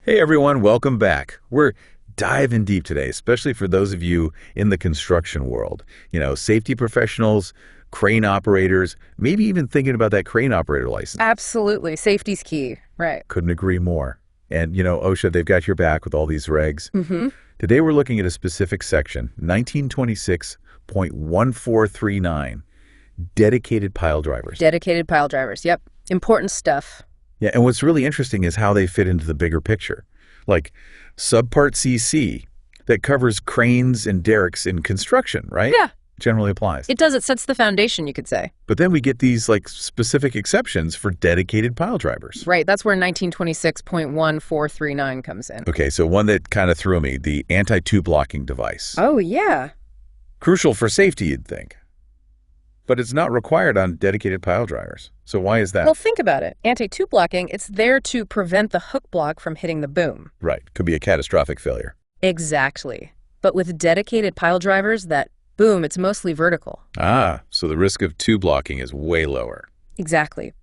Hey everyone, welcome back. We're diving deep today, especially for those of you in the construction world. Safety professionals, crane operators, maybe even thinking about that crane operator license. Absolutely. Safety's key. Right. Couldn't agree more. And OSHA, they've got your back with all these regs. Mm-hmm. Today we're looking at a specific section, 1926.1439, dedicated pile drivers. Dedicated pile drivers. Yep. Important stuff. Yeah, and what's really interesting is how they fit into the bigger picture. Like subpart CC that covers cranes and derricks in construction, right? Yeah. Generally applies. It does. It sets the foundation, you could say. But then we get these specific exceptions for dedicated pile drivers. Right. That's where 1926.1439 comes in. Okay, so one that kind of threw me, the anti-tube blocking device. Oh, yeah. Crucial for safety, you'd think. But it's not required on dedicated pile drivers. So why is that? Well, think about it. Anti-tube blocking, it's there to prevent the hook block from hitting the boom. Right. Could be a catastrophic failure. Exactly. But with dedicated pile drivers, that boom, it's mostly vertical. Ah, so the risk of tube blocking is way lower. Exactly.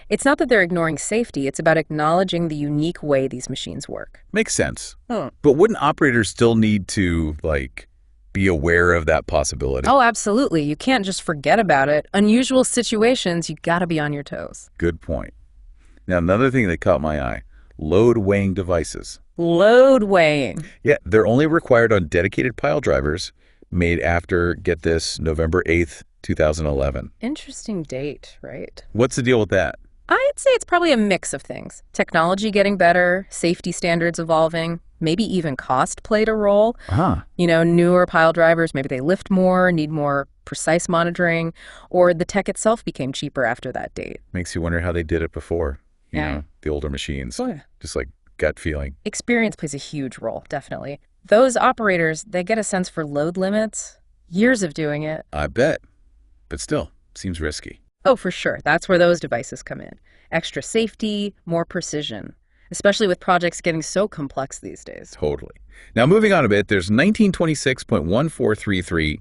It's not that they're ignoring safety, it's about acknowledging the unique way these machines work. Makes sense. Oh. But wouldn't operators still need to, be aware of that possibility? Oh, absolutely. You can't just forget about it. Unusual situations, you gotta be on your toes. Good point. Now, another thing that caught my eye, load weighing devices. Load weighing. Yeah, they're only required on dedicated pile drivers made after, get this, November 8th, 2011. Interesting date, right? What's the deal with that? I'd say it's probably a mix of things. Technology getting better, safety standards evolving, maybe even cost played a role. Uh-huh. Newer pile drivers, maybe they lift more, need more precise monitoring, or the tech itself became cheaper after that date. Makes you wonder how they did it before, Yeah. the older machines. Oh, yeah. Just gut feeling. Experience plays a huge role, definitely. Those operators, they get a sense for load limits, years of doing it. I bet. But still, seems risky. Oh, for sure. That's where those devices come in. Extra safety, more precision, especially with projects getting so complex these days. Totally. Now, moving on a bit, there's 1926.1433,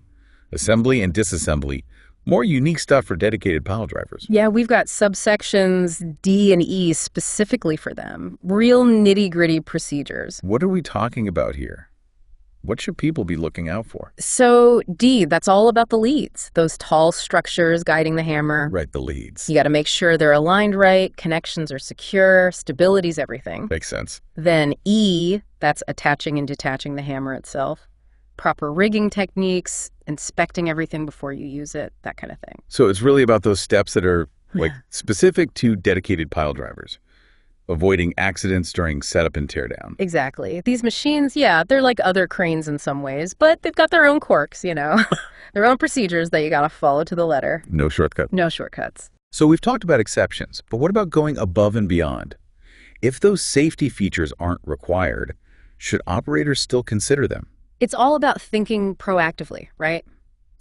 assembly and disassembly. More unique stuff for dedicated pile drivers. Yeah, we've got subsections D and E specifically for them. Real nitty-gritty procedures. What are we talking about here? What should people be looking out for? So D, that's all about the leads. Those tall structures guiding the hammer. Right, the leads. You got to make sure they're aligned right, connections are secure, stability's everything. Makes sense. Then E, that's attaching and detaching the hammer itself. Proper rigging techniques, inspecting everything before you use it, that kind of thing. So it's really about those steps that are specific to dedicated pile drivers. Avoiding accidents during setup and teardown. Exactly. These machines, yeah, they're like other cranes in some ways, but they've got their own quirks, their own procedures that you got to follow to the letter. No shortcut. No shortcuts. So we've talked about exceptions, but what about going above and beyond? If those safety features aren't required, should operators still consider them? It's all about thinking proactively, right?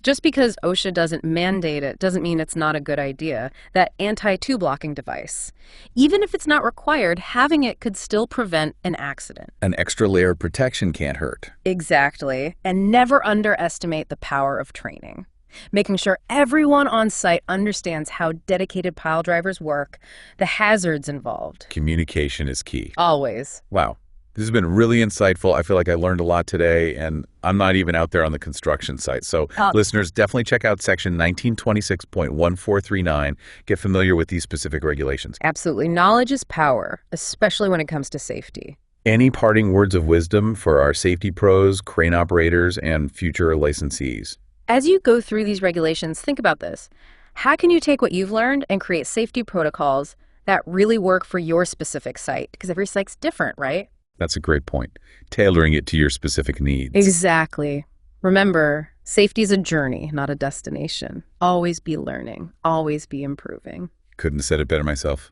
Just because OSHA doesn't mandate it doesn't mean it's not a good idea. That anti-tube blocking device, even if it's not required, having it could still prevent an accident. An extra layer of protection can't hurt. Exactly. And never underestimate the power of training. Making sure everyone on site understands how dedicated pile drivers work, the hazards involved. Communication is key. Always. Wow. This has been really insightful. I feel like I learned a lot today, and I'm not even out there on the construction site. So listeners, definitely check out section 1926.1439. Get familiar with these specific regulations. Absolutely. Knowledge is power, especially when it comes to safety. Any parting words of wisdom for our safety pros, crane operators, and future licensees? As you go through these regulations, think about this. How can you take what you've learned and create safety protocols that really work for your specific site? Because every site's different, right? That's a great point. Tailoring it to your specific needs. Exactly. Remember, safety is a journey, not a destination. Always be learning. Always be improving. Couldn't have said it better myself.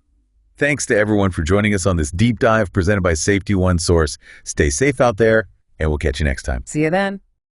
Thanks to everyone for joining us on this deep dive presented by Safety One Source. Stay safe out there, and we'll catch you next time. See you then.